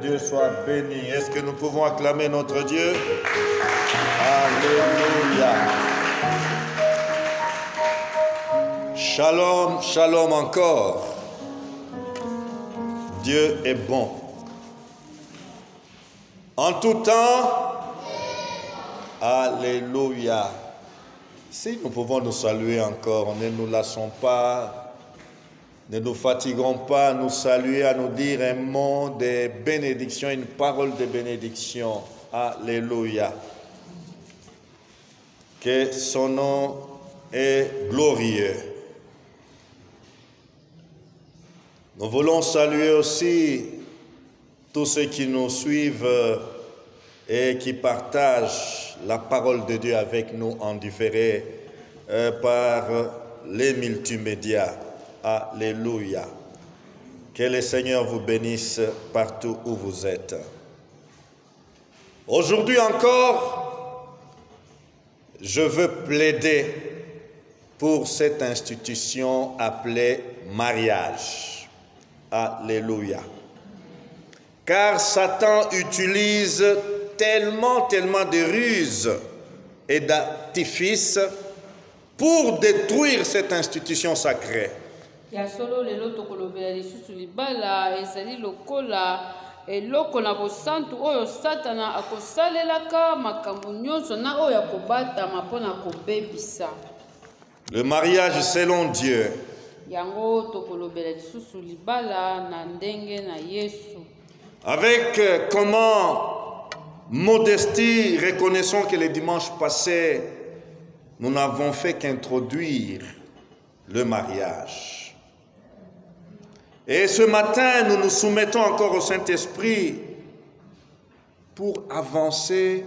Dieu soit béni. Est-ce que nous pouvons acclamer notre Dieu? Alléluia. Shalom, shalom encore. Dieu est bon. En tout temps, alléluia. Si nous pouvons nous saluer encore, ne nous lassons pas, ne nous fatiguons pas à nous saluer, à nous dire un mot de bénédiction, une parole de bénédiction. Alléluia. Que son nom est glorieux. Nous voulons saluer aussi tous ceux qui nous suivent et qui partagent la parole de Dieu avec nous en différé par les multimédias. Alléluia. Que le Seigneur vous bénisse partout où vous êtes. Aujourd'hui encore, je veux plaider pour cette institution appelée mariage. Alléluia. Car Satan utilise tellement de ruses et d'artifices pour détruire cette institution sacrée. Ya solo lelo tokolobela lisusu libala ezali lokola eloko na bosantu oyo satana akosalelaka makambo nyonso na oyo akobatama mpona kobebisa. Le mariage selon Dieu. Yango tokolobela lisusu libala na ndenge na Yesu. Avec comment modestie, reconnaissons que le dimanche passé, nous n'avons fait qu'introduire le mariage. Et ce matin, nous nous soumettons encore au Saint-Esprit pour avancer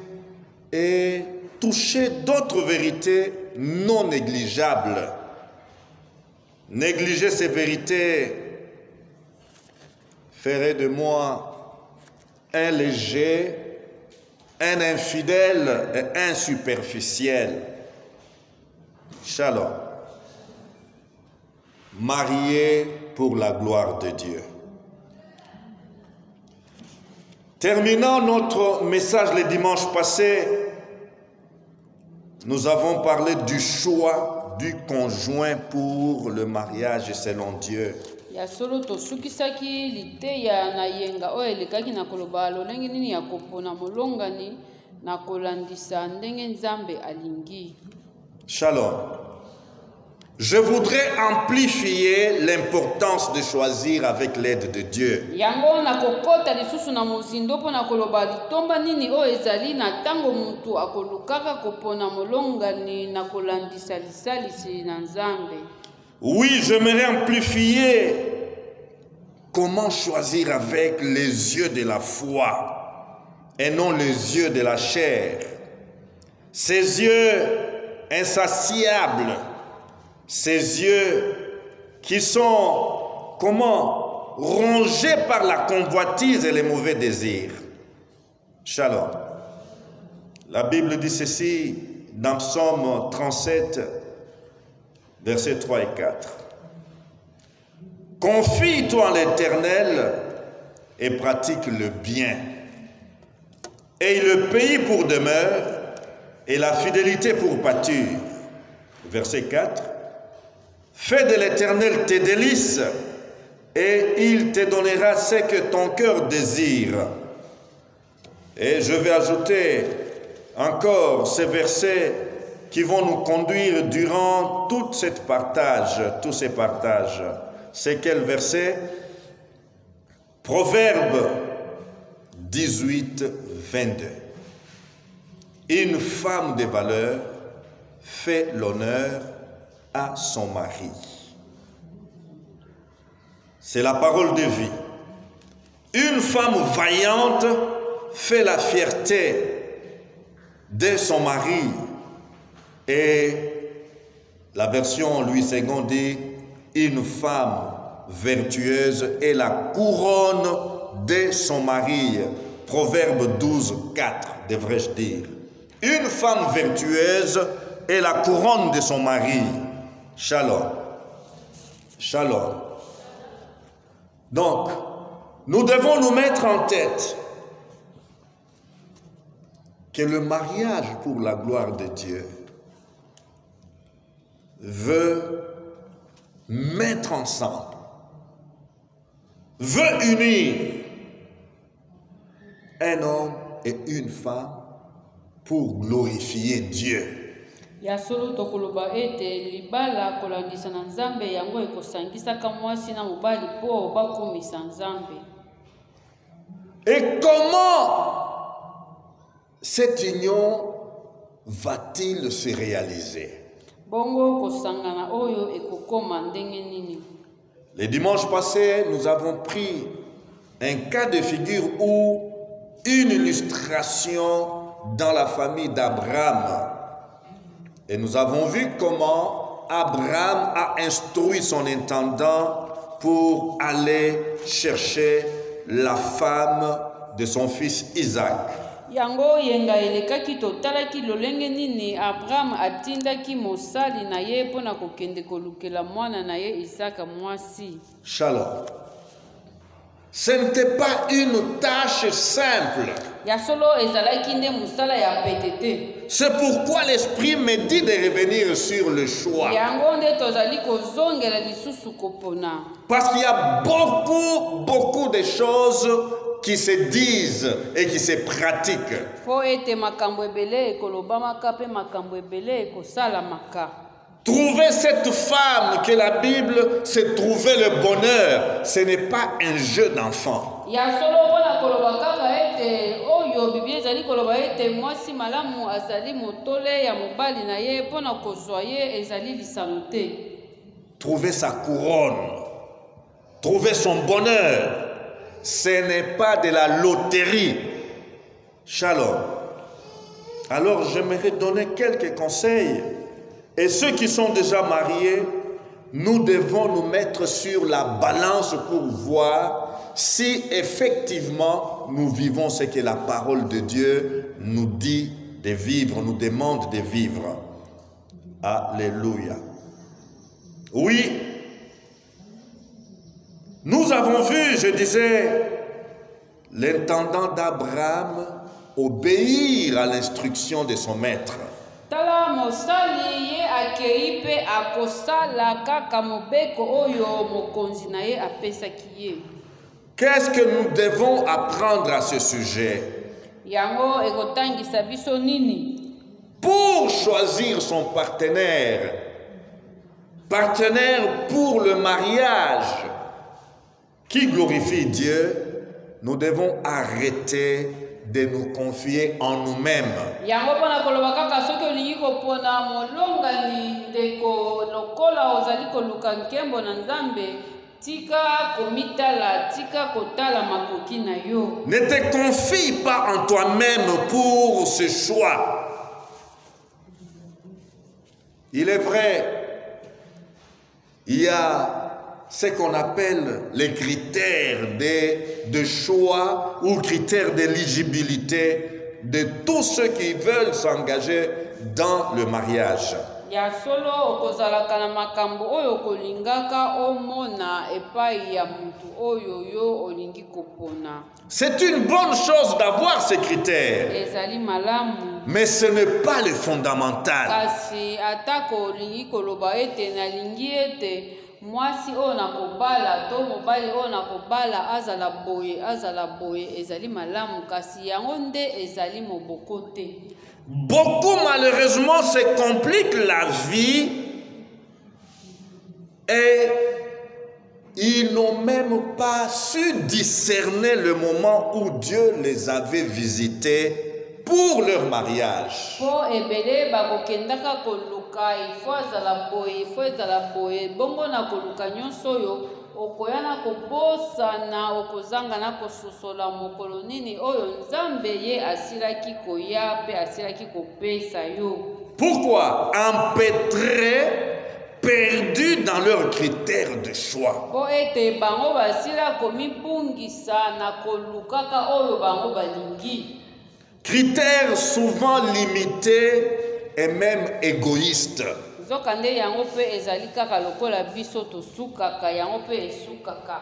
et toucher d'autres vérités non négligeables. Négliger ces vérités ferait de moi un léger, un infidèle et un superficiel. Shalom. Marié pour la gloire de Dieu. Terminant notre message le dimanche passé, nous avons parlé du choix du conjoint pour le mariage selon Dieu. Ya solo tosukisaki liteya na yenga oyo elekaki na koloba lolenge nini ya kopona molongani na kolandisa ndenge Nzambe alingi. Shalom. Je voudrais amplifier l'importance de choisir avec l'aide de Dieu. Yango na kokota lisusu na mozindo pona koloba litomba nini oyo ezali na tango mutu akolukaka kopona molongani na kolandisa lisalisi na Nzambe. Oui, j'aimerais amplifier comment choisir avec les yeux de la foi et non les yeux de la chair. Ces yeux insatiables, ces yeux qui sont, rongés par la convoitise et les mauvais désirs. Shalom. La Bible dit ceci dans Psaume 37, versets 3 et 4. Confie-toi en l'Éternel et pratique le bien. Et le pays pour demeure et la fidélité pour pâture. Verset 4. Fais de l'Éternel tes délices et il te donnera ce que ton cœur désire. Et je vais ajouter encore ces versets qui vont nous conduire durant tous ces partages. C'est quel verset? Proverbe 18, 22. Une femme de valeur fait l'honneur à son mari. C'est la parole de vie. Une femme vaillante fait la fierté de son mari. Et la version Louis II dit une femme vertueuse est la couronne de son mari. Proverbe 12, 4, devrais-je dire. Une femme vertueuse est la couronne de son mari. Shalom. Shalom. Donc, nous devons nous mettre en tête que le mariage pour la gloire de Dieu veut mettre ensemble, veut unir un homme et une femme pour glorifier Dieu. Ya solo tokoloba ete libala kolandisa na Nzambe yango ekosangisaka mwasi na mobali po bakomisa Nzambe. Et comment cette union va-t-il se réaliser? Bongo kosangana oyo ekokoma ndenge nini? Le dimanche passé, nous avons pris un cas de figure où une illustration dans la famille d'Abraham. Et nous avons vu comment Abraham a instruit son intendant pour aller chercher la femme de son fils Isaac. Yango yenga elekaki totalaki lolenge nini Abraham atindaki mosali na ye pona kokende kolukela mwana na ye Isaka mwasi. Shalom. Ce n'était pas une tâche simple. Ya solo ezalaki nde musala ya petete. C'est pourquoi l'Esprit me dit de revenir sur le choix. Yango nde tozali kozongela lisusu kopona. Parce qu'il y a beaucoup de choses qui se disent et qui se pratiquent. Po ete makambo ebele ekolobamaka pe makambo ebele ekosalamaka. Trouver cette femme que la Bible, c'est trouver le bonheur. Ce n'est pas un jeu d'enfant. Ya solo pona koloba kaka ete oyo Biblia ezali koloba ete mwasi malamu azali motole ya mobali na ye pona kozwa ye ezali lisano te. Trouver sa couronne, trouver son bonheur, ce n'est pas de la loterie. Shalom. Alors j'aimerais donner quelques conseils. Et ceux qui sont déjà mariés, nous devons nous mettre sur la balance pour voir si effectivement nous vivons ce que la parole de Dieu nous dit de vivre, nous demande de vivre. Alléluia. Oui, nous avons vu, je disais, l'intendant d'Abraham obéir à l'instruction de son maître. Tala mosali ye akei pe akosala kaka mobeko oyo mokonzi na ye apesaki ye. Qu'est-ce que nous devons apprendre à ce sujet? Yango ekotangisa biso nini? Pour choisir son partenaire pour le mariage qui glorifie Dieu, nous devons arrêter de nous confier en nous-mêmes. Yango pona koloba kaka soki olingi kopona molongani ndeko lokola ozali koluka nkembo na Nzambe, tika komitala, tika kotala makoki na yo. Ne te confie pas en toi-même pour ce choix. Il est vrai, il y a ce qu'on appelle les critères de choix ou critères d'éligibilité de tous ceux qui veulent s'engager dans le mariage. Ya solo okozalaka na makambo oyo kolingaka omona epai ya mutu oyo yo olingi kopona. C'est une bonne chose d'avoir ces critères, Ezali malamu. mais ce n'est pas le fondamental. Kasi atako olingi koloba ete nalingi ete mwasi oyo nakobala to mobali oyo nakobala azala boye ezali malamu kasi yango nde ezali moboko te. Beaucoup malheureusement se compliquent la vie et ils n'ont même pas su discerner le moment où Dieu les avait visités pour leur mariage. Po ebele bakokendaka koluka ifo azala boye bongo na koluka nyonso oyo okoyana kobosana okozanga na kososola mokolo nini oyo Nzambe ye asilaki koya pe asilaki kopesa yo. Pourquoi? Empêtrés, perdus dans leurs critères de choix. Po ete bango basila komibungisa na kolukaka oyo bango balingi. Critères souvent limités et même égoïstes. Zokande yango pe ezali kaka lokola biso tosukaka yango pe esukaka.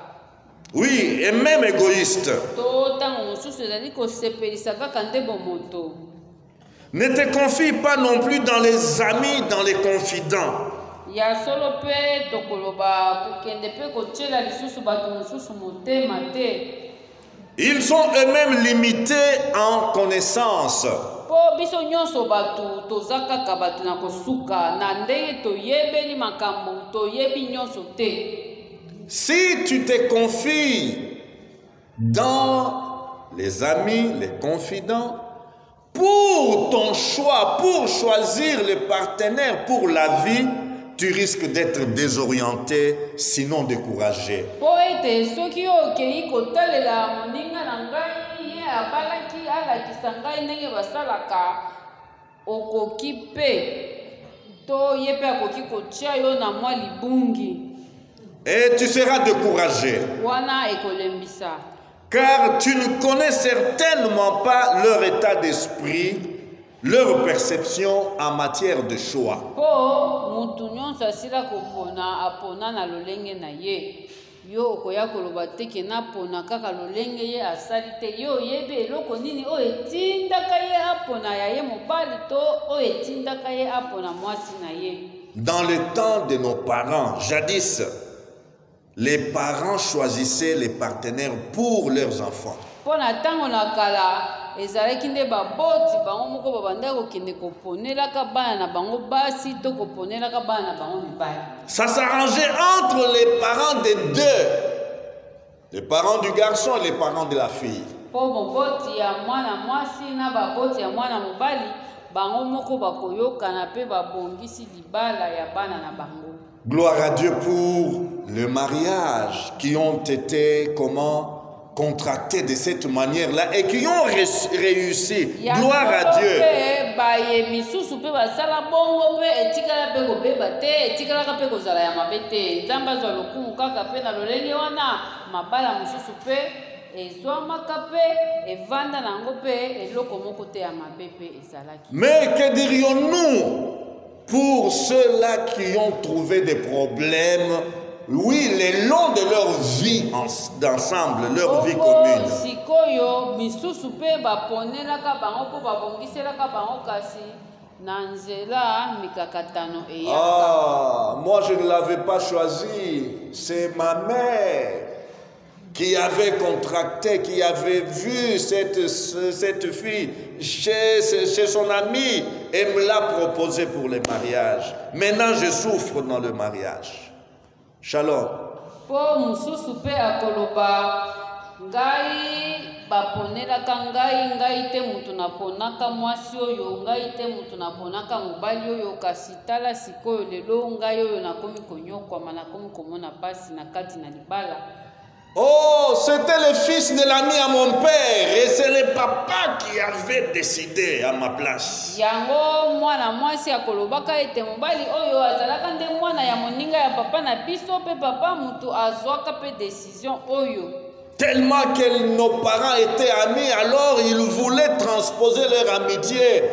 Oui, et même égoïste. to ntango mosusu ezali kosepelisa kaka nde bomoto. Ne te confie pas non plus dans les amis, dans les confidents. Ya solo mpe tokoloba kokende mpe kotiela lisusu bato mosusu motema te. Ils sont eux-mêmes limités en connaissance. Po biso nyonso bato toza kaka bato na kosuka na ndenge toyebeli makambo toyebi nyonso te. Si tu te confies dans les amis, les confidents, pour ton choix, pour choisir le partenaire pour la vie, tu risques d'être désorienté, sinon découragé. Po ete soki okei kotalela moninga na ngai ye abalaki alakisa ngai ndenge basalaka okoki mpe to ye mpe akoki kotia yo na mwa libungi. Et tu seras découragé. Wana ekolembisa. Car tu ne connais certainement pas leur état d'esprit, leur perception en matière de choix. Po mutu nyonso asila kopona apona na lolenge na ye. Yo okoya koloba te ke napona kaka lolenge ye asali te. Yo oyebi eloko nini oyo etindaka ye apona ya ye mobali to oyo etindaka ye apona mwasi na ye. Dans le temps de nos parents, jadis, les parents choisissaient les partenaires pour leurs enfants. Pona tango na kala ezalaki nde baboti bango moko babanda kokende koponelaka bana na bango basi to koponelaka bana na bango mibali. Ça s'arrangeait entre les parents des deux, les parents du garçon et les parents de la fille. Po moboti ya mwana mwasi na baboti ya mwana mobali bango moko bakoyokana pe babongisi libala ya bana na bango. Gloire à Dieu pour le mariage qui ont été contractés de cette manière-là et qui ont réussi. Gloire à Dieu. Mais que dirions-nous pour ceux-là qui ont trouvé des problèmes, oui, le long de leur vie d'ensemble, leur vie commune? Ah, moi je ne l'avais pas choisi, c'est ma mère qui avait contracté, qui avait vu cette fille chez son ami et me l'a proposé pour le mariage. Maintenant, je souffre dans le mariage. Shalom. Oh, c'était le fils de l'ami à mon père et c'est le papa qui avait décidé à ma place. Yango mwana mwasi akolobaka ete mobali oyo azalaka nde mwana ya moninga ya papa na biso pe papa mutu azwaka pe décision oyo. Tellement que nos parents étaient amis, alors ils voulaient transposer leur amitié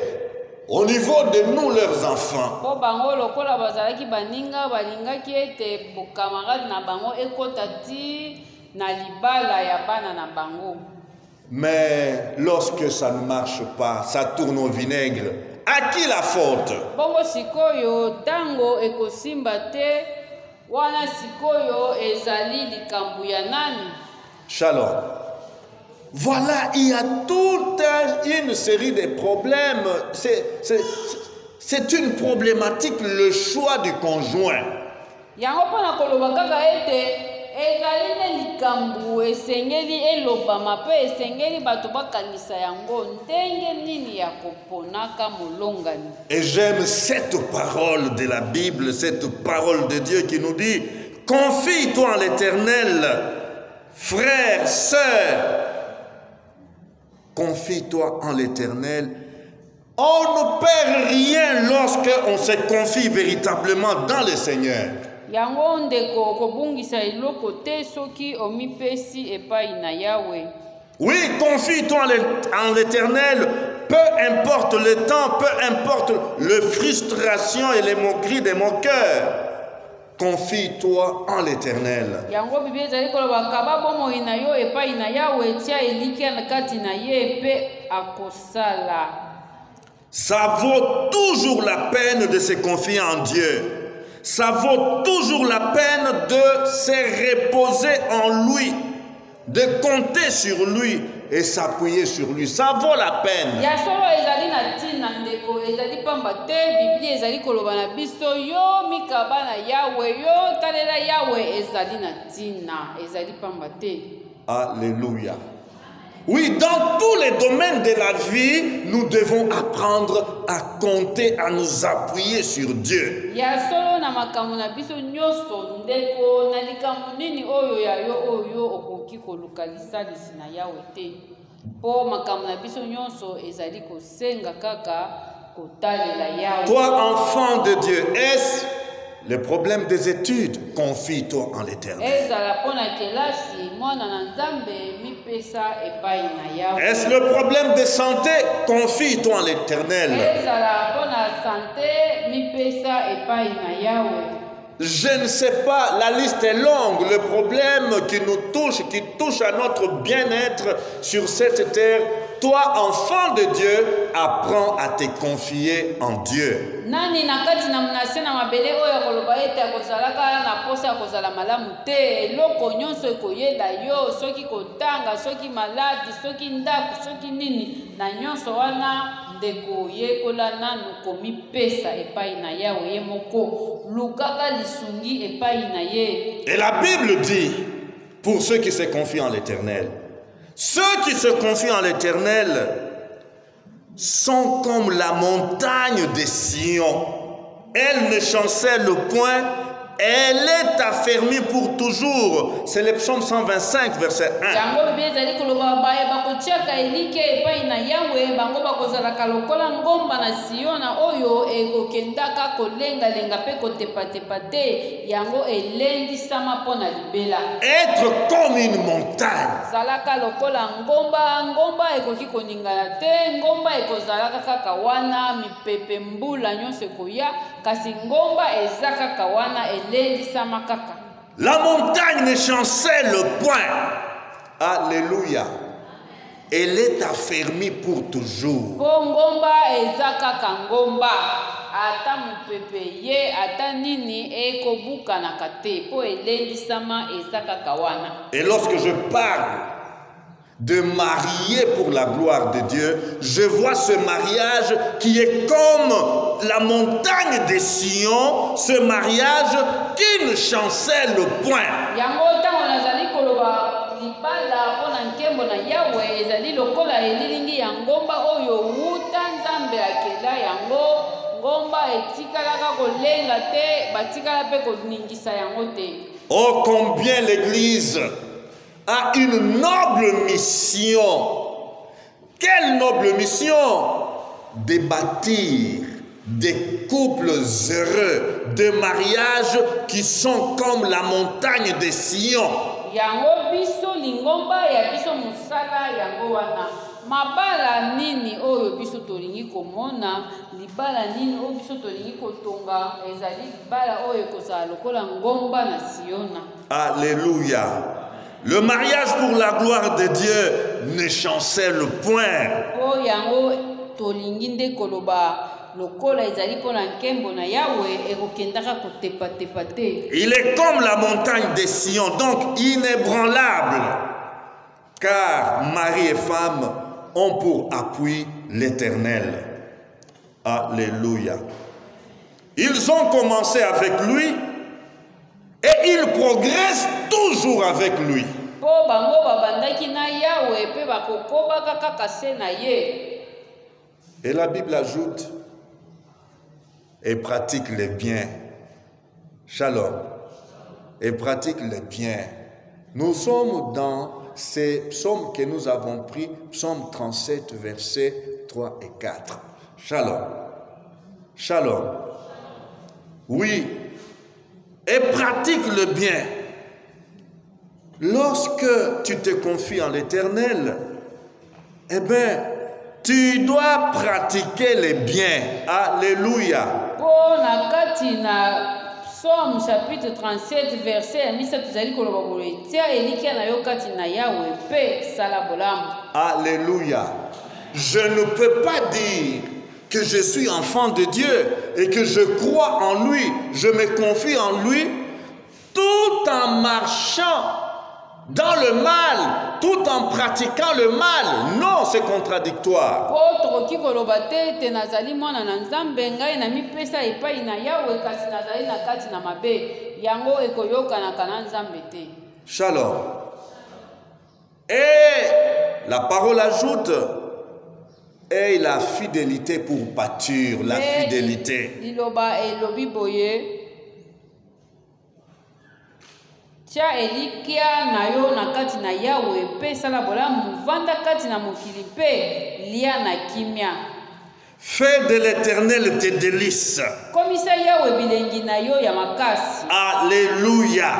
au niveau de nous, leurs enfants. Po bango lokola bazalaki baninga balingaki ete bokamarade na bango ekota ti na libala ya bana na bango. Mais lorsque ça ne marche pas, ça tourne au vinaigre. À qui la faute? Bongo sikoyo tango ekosimba te wana sikoyo ezali likambu ya nani? Shalom. Voilà, il y a toute une série de problèmes. C'est une problématique, le choix du conjoint. Yango pona koloba kaka ete ezali ne likambu esengeli elobama pe esengeli bato bakanisa yango ndenge nini ya koponaka molongani. Et j'aime cette parole de la Bible, cette parole de Dieu qui nous dit: confie-toi en l'Éternel, frère, sœur. Confie-toi en l'Éternel. On ne perd rien lorsqu'on se confie véritablement dans le Seigneur. Yango ndeko kobungisa iloko te soki omipesi epai na Yahweh. Oui, confie-toi en l'Éternel, peu importe le temps, peu importe les frustrations et les moqueries de mon cœur. confie-toi en l'Éternel. Yango Bible ezali koloba kaba bomoi na yo epai na Yawe tia elikia na kati na ye pe akosala. Ça vaut toujours la peine de se confier en Dieu. Ça vaut toujours la peine de se reposer en lui, de compter sur lui et s'appuyer sur lui. Ça vaut la peine. Ya solo ezali na tina ndeko ezali pamba te Biblia ezali koloba na biso yo mikaba na Yawe yo talela Yawe ezali na tina ezali pamba te. Alléluia. Oui, dans tous les domaines de la vie, nous devons apprendre à compter, à nous appuyer sur Dieu. Ya solo na makambo na biso nyonso ndeko na likambo nini oyo ya yo oyo okoki koluka lisalisi na Yawe te. Po makambo na biso nyonso ezali kosenga kaka kotalela Yawe. Toi, enfant de Dieu, est-ce le problème des études? Confie-toi en l'Éternel. Est-ce le problème de santé? Confie-toi en l'Éternel. Je ne sais pas, la liste est longue. Le problème qui nous touche, qui touche à notre bien-être sur cette terre, toi, enfant de Dieu, apprends à te confier en Dieu. Nani nakati na mnase na mabele oyo koloba ete akozalaka na posa ya kozala malamu te eloko nyonso ekoyela yo soki kotanga soki maladi soki ndako soki nini na nyonso wana ndeko yekola nanu komipesa epai na Yawe ye moko lukaka lisungi epai na ye. Et la Bible dit, pour ceux qui se confient en l'Éternel, ceux qui se confient en l'Éternel sont comme la montagne de Sion. Elle ne chancelle point, elle est affermie pour toujours. C'est le psaume 125, verset 1. Être comme une montagne. La montagne ne chancelle point. Alléluia. Elle est affermie pour toujours. Et lorsque je parle de marier pour la gloire de Dieu, je vois ce mariage qui est comme la montagne de Sion, ce mariage qui ne chancelle point. Oh, combien l'Église a une noble mission. Quelle noble mission? De bâtir des couples heureux, de mariages qui sont comme la montagne de Sion. Mabala nini oyo biso tolingi komona libala nini oyo biso tolingi kotonga ezali libala oyo kozala lokola ngomba na Siona. Alléluia. Le mariage pour la gloire de Dieu ne chancelle point. Po yango tolingi nde koloba lokola ezali pona nkembo na Yawe ekokendaka kotepa te. Il est comme la montagne de Sion, donc inébranlable, car mari et femme ont pour appui l'Éternel. Alléluia. Ils ont commencé avec lui et ils progressent toujours avec lui. Et la Bible ajoute, et pratique les biens. Shalom. Et pratique les biens. Nous sommes dans ces psaumes que nous avons pris, psaume 37, versets 3 et 4. Shalom. Shalom. Oui. Et pratique le bien. Lorsque tu te confies en l'Éternel, eh bien, tu dois pratiquer les biens. Alléluia. Psaume chapitre 37 verset ya misa tuzali koloba boye tia elikia na yo kati na Yawe pe sala bolamu. Alléluia. Je ne peux pas dire que je suis enfant de Dieu et que je crois en lui, je me confie en lui, tout en marchant dans le mal, tout en pratiquant le mal. Non, c'est contradictoire. Shalom. Et la parole ajoute, et la fidélité pour pâture, la fidélité. Tia elikia na yo na kati na Yawe pe sala bolamu vanda kati na mokili pe lia na kimia. Fais de l'Éternel tes délices. Komisa Yawe bilengi na yo ya makasi. Alléluia.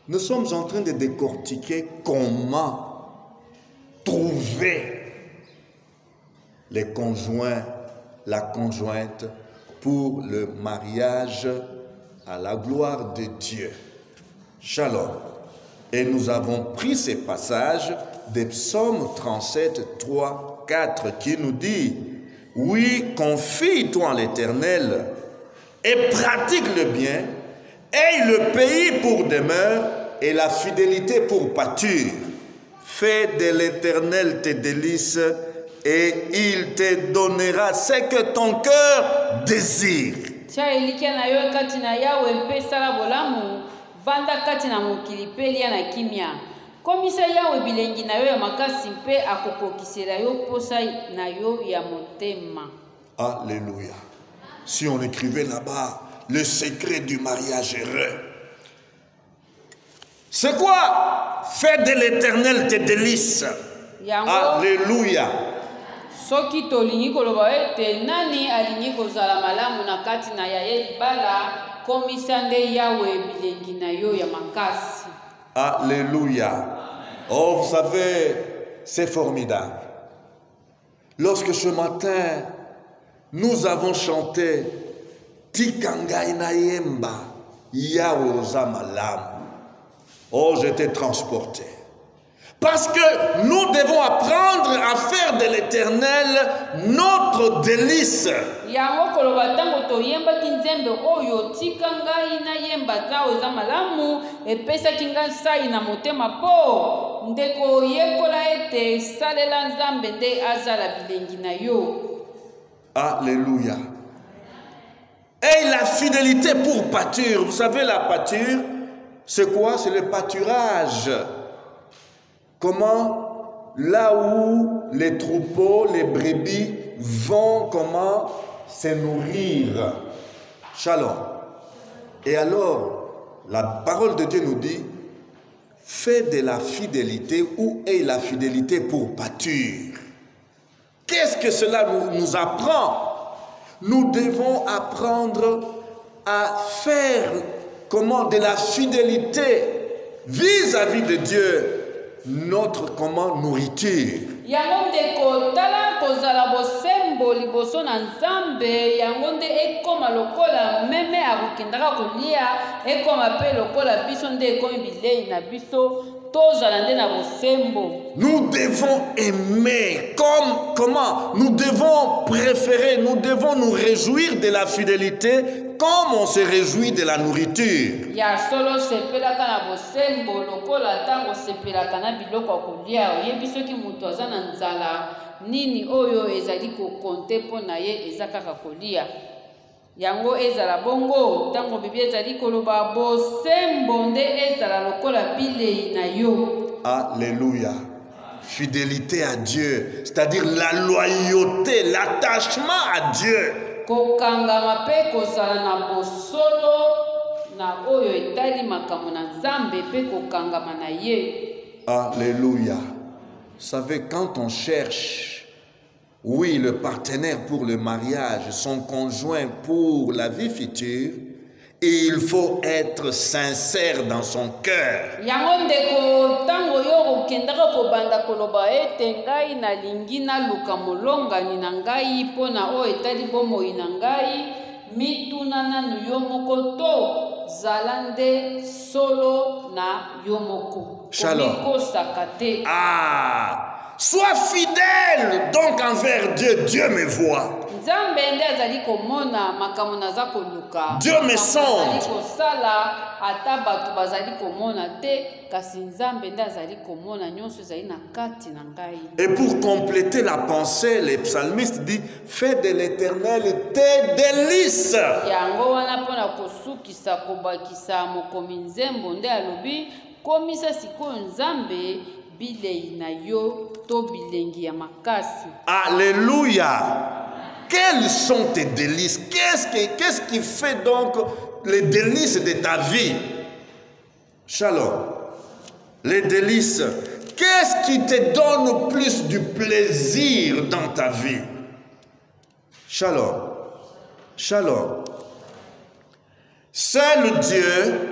Nous sommes en train de décortiquer comment trouver les conjoints, la conjointe pour le mariage à la gloire de Dieu. Shalom. Et nous avons pris ces passages des psaumes 37, 3, 4 qui nous dit: oui, confie-toi en l'Éternel et pratique le bien, aie le pays pour demeure et la fidélité pour pâture. Fais de l'Éternel tes délices et il te donnera ce que ton cœur désire. Tia elikia na yo kati na Yawe pe sala bolamu vanda kati na mokili pe lia na kimia. Komisa Yawe bilengi na yo ya makasi pe akokokisela yo posa na yo ya motema. Alléluia. Si on écrivait là-bas le secret du mariage heureux. C'est quoi? Fais de l'Éternel tes délices. Alléluia. Soki tolingi koloba ete nani alingi kozala malamu na kati na ya libala komisa nde Yawe bilengi na yo ya makasi. Alléluia. Oh, vous savez, c'est formidable. Lorsque ce matin, nous avons chanté Tikanga inayemba Yawe oza malamu. Oh, j'étais transporté. Parce que nous devons apprendre à faire de l'Éternel notre délice. Yango koloba tango toyemba kinzembe oyo tikanga ina yemba zao za malamu epesa kinga sai na motema po ndeko yekola ete salela nzambe nde azala bilengi na yo. Alléluia. Et la fidélité pour pâture. Vous savez, la pâture, c'est quoi? C'est le pâturage. Comment? Là où les troupeaux, les brebis vont comment se nourrir. Shalom. Et alors, la parole de Dieu nous dit, fais de la fidélité, où est la fidélité pour pâture? Qu'est-ce que cela nous apprend? Nous devons apprendre à faire comment de la fidélité vis-à-vis de Dieu notre comment nourriture. Yango ndeko tala kozala bosembo liboso na nzambe yango nde ekoma lokola meme akokendaka kolia ekoma pe lokola biso nde ekomi bilei na biso tozala nde na bosembo. Nous devons aimer comment nous devons préférer, nous devons nous réjouir de la fidélité comme on se réjouit de la nourriture. Ya solo sepelaka na bosembo lokola tango sepelaka na biloko kolia oyebi soki mutu aza na nzala nini oyo ezali kokonte mpo na ye eza kaka kolia. Yango ezala bongo tango Biblia ezali koloba bosembo nde ezala lokola bilei na yo. Alléluia. Fidélité à Dieu, c'est-à-dire la loyauté, l'attachement à Dieu. Kokangama pe kozala na bosolo na oyo etali makambo na Nzambe pe kokangama na ye. Alléluia. Vous savez, quand on cherche, oui, le partenaire pour le mariage, son conjoint pour la vie future, il faut être sincère dans son cœur. Yango ndeko tango yo okendaka kobanda koloba ete ngai nalingi naluka molongani na ngai mpo na oyo etali bomoi na ngai mituna nanu yo moko to zalande solo na yo moko. Shalom. Komikosaka te. Ah, sois fidèle donc envers Dieu. Dieu me voit. Nzambe nde azali komona makambo naza koluka. Dieu me sonde. Azali kosala ata bato bazali komona te kasi Nzambe nde azali komona nyonso ezali na kati na ngai. Et pour compléter la pensée, les psalmistes disent fais de l'Éternel tes délices. Yango wana mpona kosukisa kobakisa mokomi nzembo nde alobi komisa sikoyo Nzambe bilei na yo to bilengi ya makasi. Alléluia. Quelles sont tes délices? Qu'est-ce qui fait donc les délices de ta vie? Shalom. Les délices. Qu'est-ce qui te donne plus du plaisir dans ta vie? Shalom. Shalom. Seul Dieu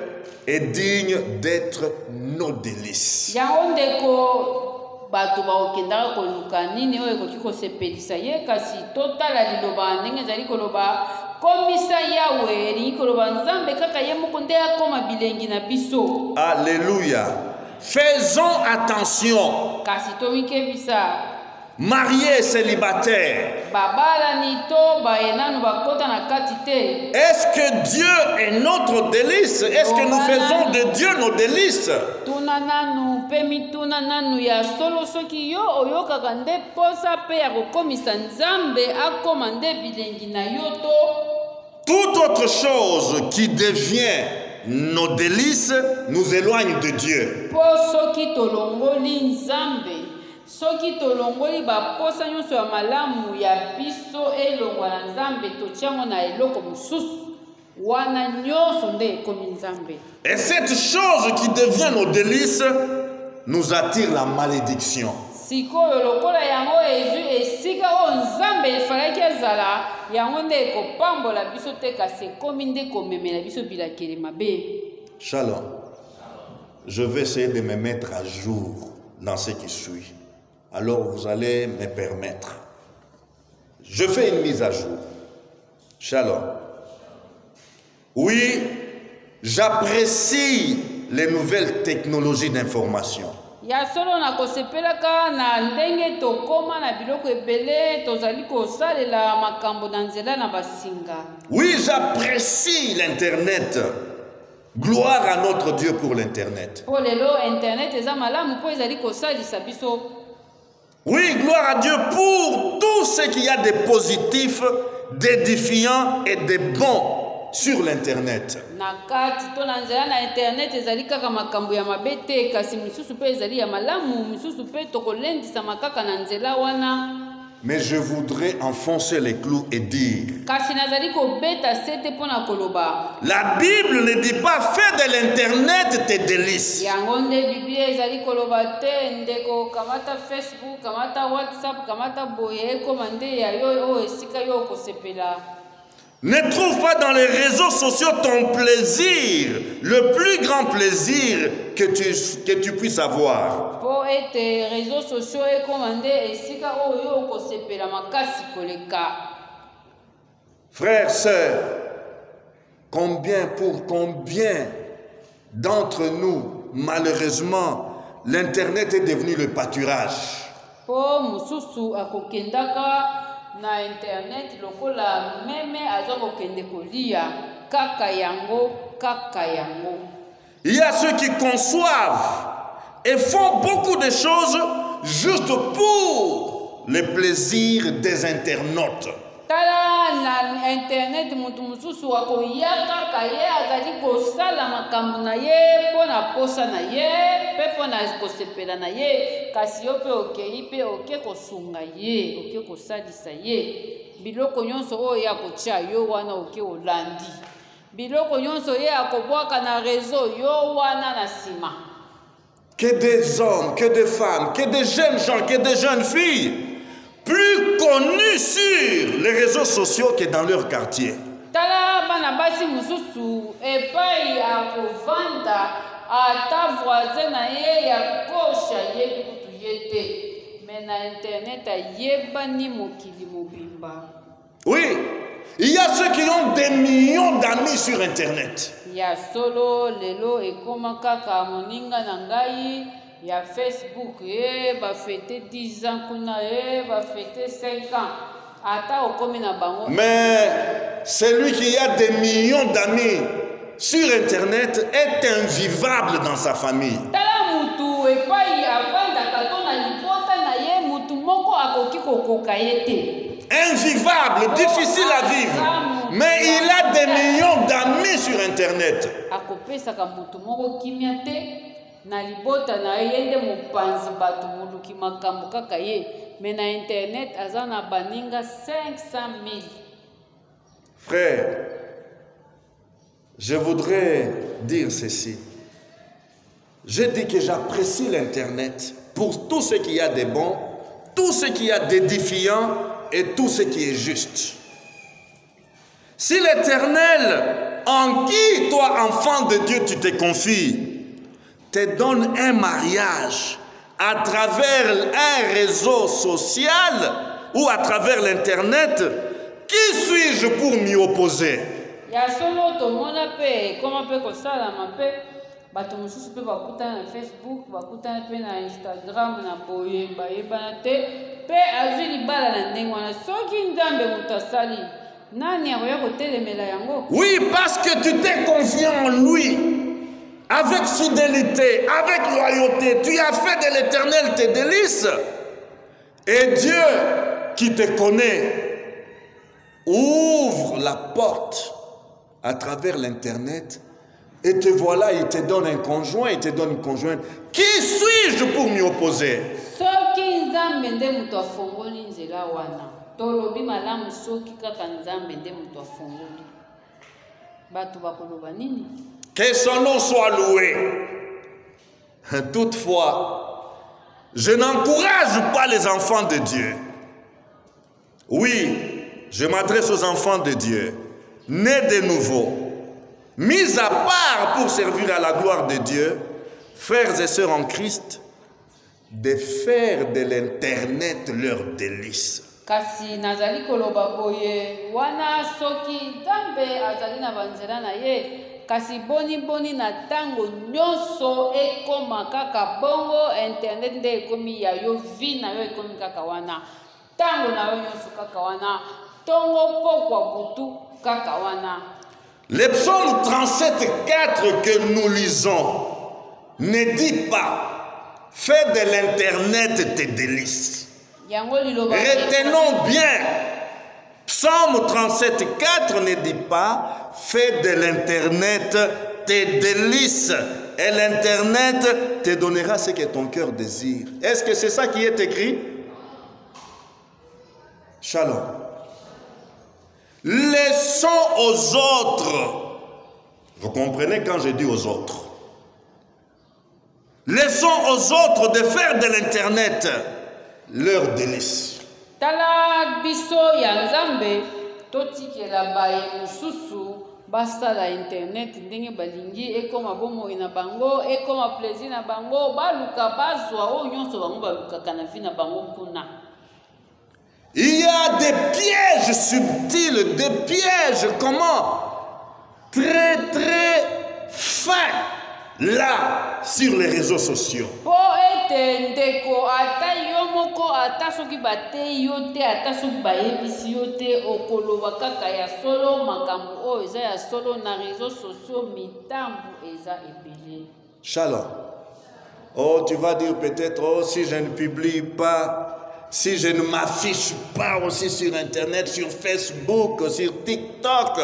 est digne d'être nos délices. Yango ndeko bato baokendaka koluka nini oyo ekoki kosepelisa ye kasi totala liloba ndenge ezali koloba komisa yawe elingi koloba Nzambe kaka ye moko nde akoma bilengi na biso. Alléluia. Faisons attention. Kasi tomikebisa Mariés et célibataires. babalani to bayenanu bakota na kati te. Est-ce que Dieu est notre délice? Est-ce que nous faisons de Dieu nos délices? Tuna nanu mpe mituna nanu ya solo soki yo oyokaka nde posa mpe ya kokomisa Nzambe akoma nde bilengi na yo to. Toute autre chose qui devient nos délices nous éloigne de Dieu. Po soki tolongoli Nzambe, soki tolongoli baposa nyonso ya malamu ya biso elongwa na Nzambe totiango na eloko mosusu wana nyonso nde ekomi Nzambe. Et cette chose qui devient nos délices nous attire la malédiction. Sikoyo lokola yango ezwi esika oyo Nzambe efalaki ezala yango nde ekopambola biso te kasi ekomi nde komemela biso bilakeli mabe. Shalom. Je vais essayer de me mettre à jour dans ce qui suit. Alors vous allez me permettre. Je fais une mise à jour. Shalom. Oui, j'apprécie les nouvelles technologies d'information. Ya solo na kosepelaka na ndenge tokoma na biloko ebele tozali kosalela makambo na nzela na basinga. Oui, j'apprécie l'Internet. Gloire à notre Dieu pour l'Internet. Po lelo internet eza malamu po ezali kosalisa biso. Oui, gloire à Dieu pour tout ce qu'il y a de positif, d'édifiant et de bon sur l'Internet. Na kati to na nzela na internet ezali kaka makambo ya mabe te kasi misusu pe ezali ya malamu misusu pe tokolendisa makaka na nzela wana. Mais je voudrais enfoncer les clous et dire Kasi nazali kobeta sete pona koloba. la Bible ne dit pas fais de l'Internet tes délices. Yango nde Biblia ezali koloba te ndeko kamata Facebook, kamata WhatsApp, kamata boye koma nde ya yo o esika yo kosepela. Ne trouve pas dans les réseaux sociaux ton plaisir, le plus grand plaisir que tu puisses avoir. Po ete réseaux sociaux ekoma nde esika oyo kosepela makasi koleka. Frères, sœurs, combien d'entre nous, malheureusement, l'Internet est devenu le pâturage. Po mususu akokendaka na internet lokola meme azo kokende kolia kaka yango. Il y a ceux qui conçoivent et font beaucoup de choses juste pour le plaisir des internautes. Tala na internet mutu mususu akoya kaka ye azali kosala makambo na ye pona posa na ye pe pona kosepela na ye kasi yo pe okei pe oke kosunga ye oke kosalisa ye biloko nyonso oyo ya kotia yo wana oke olandi biloko nyonso ye akobwaka na réseau yo wana na sima. Que des hommes, que des femmes, que des jeunes gens, que des jeunes filles plus connus sur les réseaux sociaux que dans leur quartier. Tala bana basi mususu epai akovanda ata voisin na ye ya kosha yebi kutu yete mais na internet ayebani mokili mobimba. Oui, Il y a ceux qui ont des millions d'amis sur Internet. Ya solo lelo ekoma kaka moninga na ngai ya Facebook ba fêter 10 ans kuna ba fêter 5 ans ata okomi na bango. Mais celui qui a des millions d'amis sur Internet est invivable dans sa famille. Tala mutu epai avanda katona libota na ye mutu moko akoki kokoka yete. Invivable, difficile à vivre. Mais il a des millions d'amis sur Internet. Akopesaka mutu moko kimia te na libota na ye nde mopanzi bato moluki makambo kaka ye. Mais na Internet azana baninga 500 000. Frère, je voudrais dire ceci. Je dis que j'apprécie l'Internet pour tout ce qu'il y a de bon, tout ce qu'il y a d'édifiant et tout ce qui est juste. Si l'Éternel, en qui toi, enfant de Dieu, tu te confies, te donne un mariage à travers un réseau social ou à travers l'Internet, qui suis-je pour m'y opposer? Bato mosusu pe bakutana na Facebook, bakutana pe na Instagram, na boye bayebana te pe azwi libala na ndenge wana soki nzambe moto asali nani akoya kotelemela yango? Oui, parce que tu t'es confiant en lui avec fidélité, avec loyauté. Tu as fait de l'Éternel tes délices. Et Dieu qui te connaît ouvre la porte à travers l'Internet. Et te voilà, il te donne un conjoint, il te donne une conjointe. Qui suis-je pour m'y opposer? Soki nzambe nde moto afongoli nzela wana. Tolobi malamu soki kaka nzambe nde moto afongoli. Bato bakoloba nini? Que son nom soit loué. Toutefois, je n'encourage pas les enfants de Dieu. Oui, je m'adresse aux enfants de Dieu, nés de nouveau, mis à part pour servir à la gloire de Dieu, frères et sœurs en Christ, de faire de l'Internet leur délice. Kasi nazali koloba boye wana soki nzambe azali na banzela na ye kasi boni na tango nyonso ekoma kaka bongo Internet nde ekomi ya yo vi na yo ekomi kaka wana tango na yo nyonso kaka wana tongo pokwa butu kaka wana. Le psaume 37,4 que nous lisons ne dit pas « Fais de l'Internet tes délices ». Retenons bien, psaume 37,4 ne dit pas « Fais de l'Internet tes délices ». Et l'Internet te donnera ce que ton cœur désire. Est-ce que c'est ça qui est écrit? Shalom. Laissons aux autres. Vous comprenez quand je dis aux autres? Laissons aux autres de faire de l'Internet leur délice. Tala biso ya nzambe totikela baye mususu basala Internet ndenge balingi ekoma bomoi na bango ekoma plaisir na bango baluka bazwa o nyonso bango balukaka na vie na bango kuna. Il y a des pièges subtils, des pièges comment? Très fins là sur les réseaux sociaux. Po ete ndeko ata yo moko ata soki batei yo te ata soki bayebisi yo te okoloba kaka ya solo makambo oyo eza ya solo na réseaux sociaux mitambu eza ebele. Shalom. Oh, tu vas dire peut-être, oh, si je ne publie pas, si je ne m'affiche pas aussi sur Internet, sur Facebook, sur TikTok,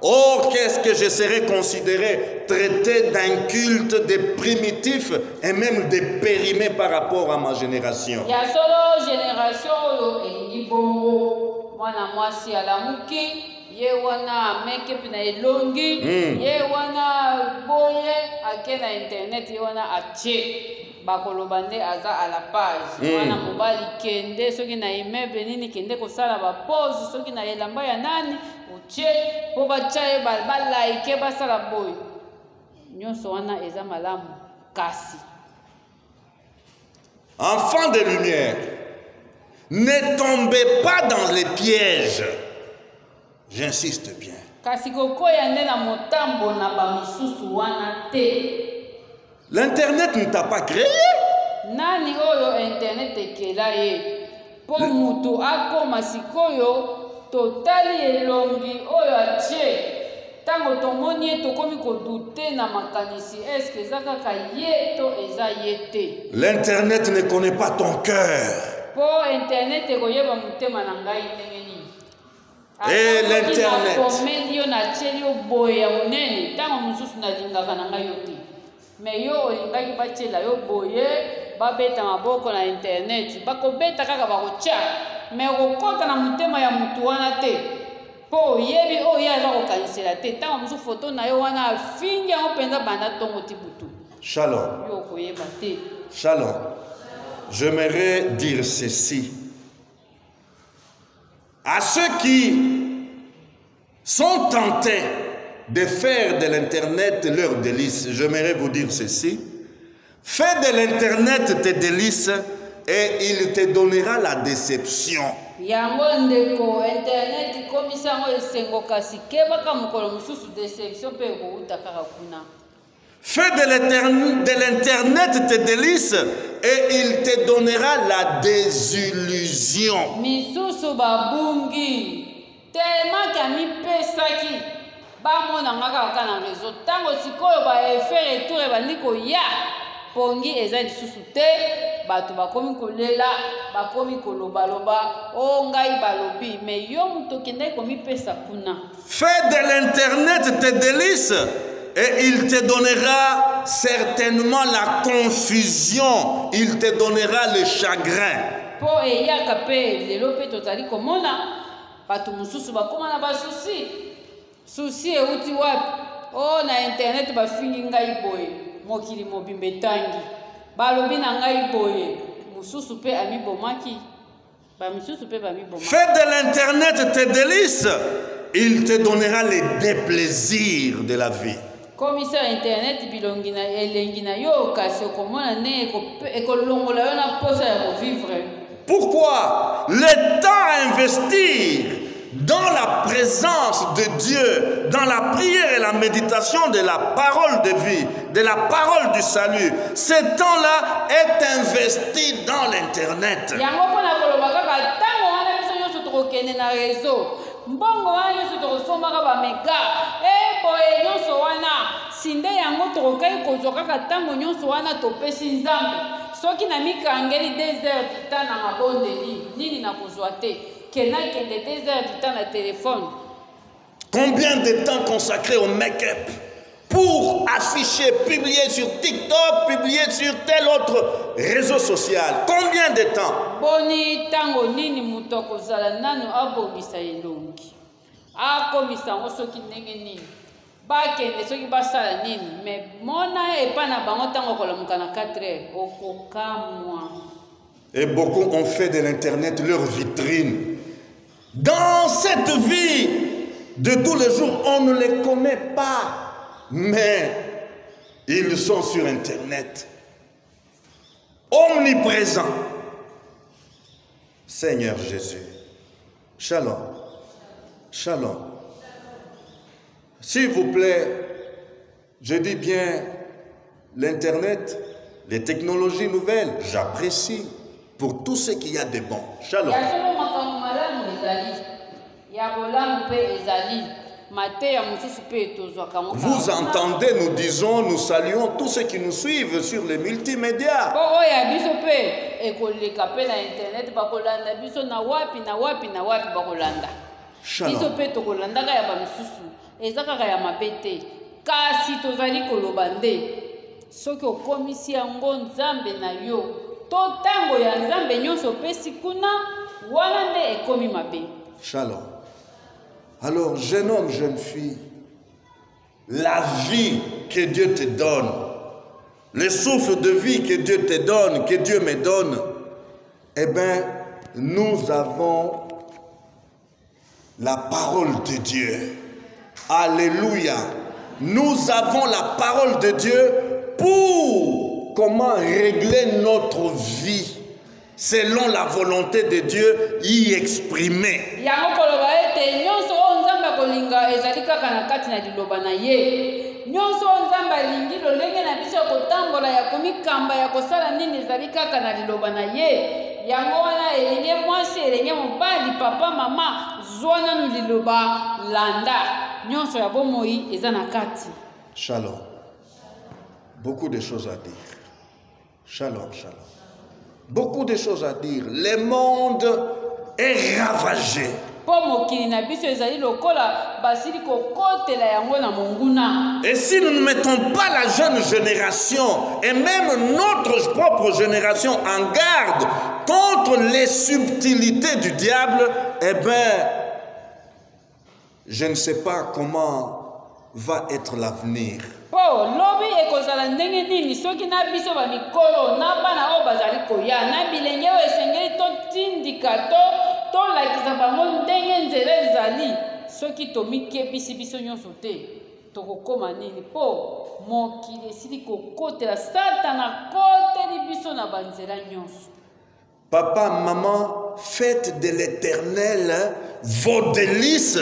oh, qu'est-ce que je serais considéré, traité d'un culte des primitifs et même des périmés par rapport à ma génération. Ya solo génération oyo elingi bongo mwana mwasi alamuki ye wana make-up na elongi ye wana boye ake na Internet ye wana atie bakoloba nde aza à la page wana mobali kende soki na immeuble nini kende kosala bapose soki na elamba ya nani utie po batya ye balaike basala boye nyonso wana eza malamu kasi. Enfants de lumière, ne tombez pas dans les pièges J'insiste bien. kasi kokoya nde na motambo na bamisusu wana te. L'internet ne t'a pas créé. Nani oyo internet ekela ye mpo mutu akoma sikoyo totali elongi oyo atie ntango tomoni ye tokomi kodute na makanisi eske eza kaka ye to eza ye te. L'internet ne connaît pas ton cœur. Mpo internet ekoyeba motema na ngai ndenge nini. Et l'internet nakomeli yo natieli yo boye ya monene ntango mosusu nalingaka na ngai yo te me yo olingaki batiela yo boye babeta maboko na internet bakobeta kaka bakotya me okokota na motema ya mutu wana te mpo oyebi oyo ye aza kokanisela te ntango mosusu foto na yo wana afingi yango mpenza banda ntongo ti butu. Shalom. Yo okoyeba te. Shalom. J'aimerais dire ceci. À ceux qui sont tentés de faire de l'Internet leur délice, j'aimerais vous dire ceci. Fais de l'Internet tes délices et il te donnera la déception. Yango ndeko internet komisa ngo esengo kasi kebaka mokolo mususu déception pe kouta kaka kuna. Fais de l'Internet tes délices et il te donnera la désillusion. Misusu babungi tellement kami pesaki bamona ngaka kana réseau tango sikoyo ba faire retour bandi ko ya pongi eza lisusu te bato bakomi kolela bakomi kolobaloba o ngai balobi me yo muto kende komi pesa kuna. Fais de l'Internet tes délices et il te donnera certainement la confusion, il te donnera le chagrin. Po eyaka pe lelo pe tozali komona bato mususu bakoma na basusi susi euti wapi o na internet bafingi ngai boye mokili mobimba etangi balobi na ngai boye mususu pe amibomaki bamisusu pe bamibomaki. Fais de l'Internet tes délices, il te donnera les déplaisirs de la vie. Komisa internet bilongi na elengi na yo kasi okomona ne ekolongola yo na posa ya kovivre. Pourquoi? Le temps à investir dans la présence de Dieu, dans la prière et la méditation de la parole de vie, de la parole du salut, ce temps-là est investi dans l'Internet. Yango pona koloba kaka tango wana biso nyonso tokokende na réseau mbongo wana nyonso tokosombaka bamega boye nyonso wana sinde yango tokokai kozwa kaka ntango nyonso wana topesi nzambe soki na mikangeli 2 heures du temps na mabondeli nini na kozwa te kenakende 2 heures du temps na téléphone. Combien de temps consacré au make-up pour afficher, publier sur TikTok, publier sur tel autre réseau social? Combien de temps? Boni tango nini mutu akozala nanu abongisa elongi akomisa ngo soki ndenge nini bakende soki basala nini me mona epa na bango ntango okolamuka na 4 heures okokamwa. Et beaucoup ont fait de l'Internet leur vitrine. Dans cette vie de tous les jours, on ne les connaît pas, mais ils sont sur Internet, omniprésents. Seigneur Jésus, shalom, shalom. S'il vous plaît, je dis bien l'Internet, les technologies nouvelles, j'apprécie pour tout ce qu'il y a de bon. Shalom. Vous entendez, nous disons, nous saluons tous ceux qui nous suivent sur les multimédias. Shalom. Soki okomisi yango nzambe na yo to tango ya nzambe nyonso pesi kuna wana nde ekomi mabe. Shalom. Alors, jeune homme, jeune fille, la vie que Dieu te donne, le souffle de vie que Dieu te donne, que Dieu me donne, eh bien, nous avons la parole de Dieu. Alléluia. Nous avons la parole de Dieu pour comment régler notre vie selon la volonté de Dieu y exprimée. Yango koloba ete nyonso o nzambe kolinga ezali kaka na kati na liloba na ye. Nyonso nzambe alingi lolenge na biso kotambola ya komikamba ya kosala nini ezali kaka na liloba na ye. Yango wana elenge mwasi elenge mobali papa mama zwa nanu liloba landa. Nyonso ya bomoi eza na kati. Shalom. Beaucoup de choses à dire. Shalom, shalom. Beaucoup de choses à dire. Le monde est ravagé. Et si nous ne mettons pas la jeune génération et même notre propre génération en garde contre les subtilités du diable, eh bien, je ne sais pas comment va être l'avenir. Lobi ekozala ndenge nini soki na biso ba mikolo na bana o bazali koya na bilenge o esengeli to tindika to lakisa bango ndenge nzela ezali soki tomikebisi biso nyonso te tokokoma nini po mokili esili kokotela satana koteli biso na banzela nyonso. Papa, maman, faites de l'Éternel vos délices.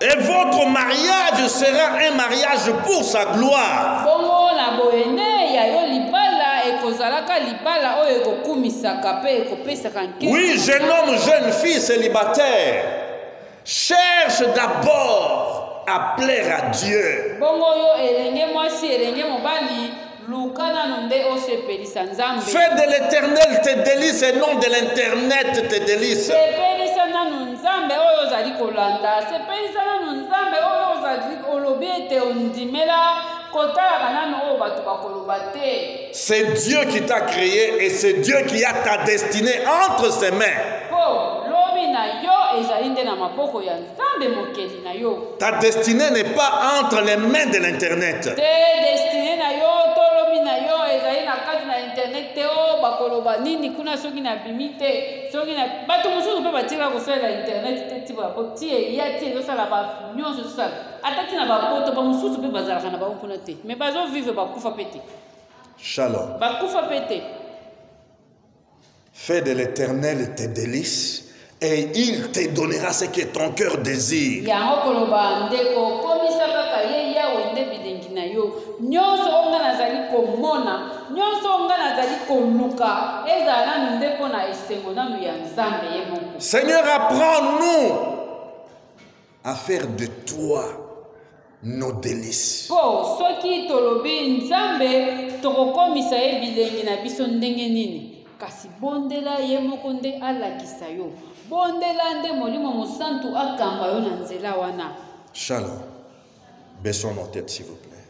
Et votre mariage sera un mariage pour sa gloire. Oui, jeune homme, jeune fille célibataire, cherche d'abord à plaire à Dieu. Fais de l'Éternel tes délices et non de l'Internet tes délices. C'est Dieu qui t'a créé et c'est Dieu qui a ta destinée entre ses mains. Ta destinée n'est pas entre les mains de l'Internet. Shalom. Fais de l'Éternel tes délices et il te donnera ce que ton cœur désire. Seigneur, apprends-nous à faire de toi nos délices. Shalom. Baissons nos têtes, s'il vous plaît.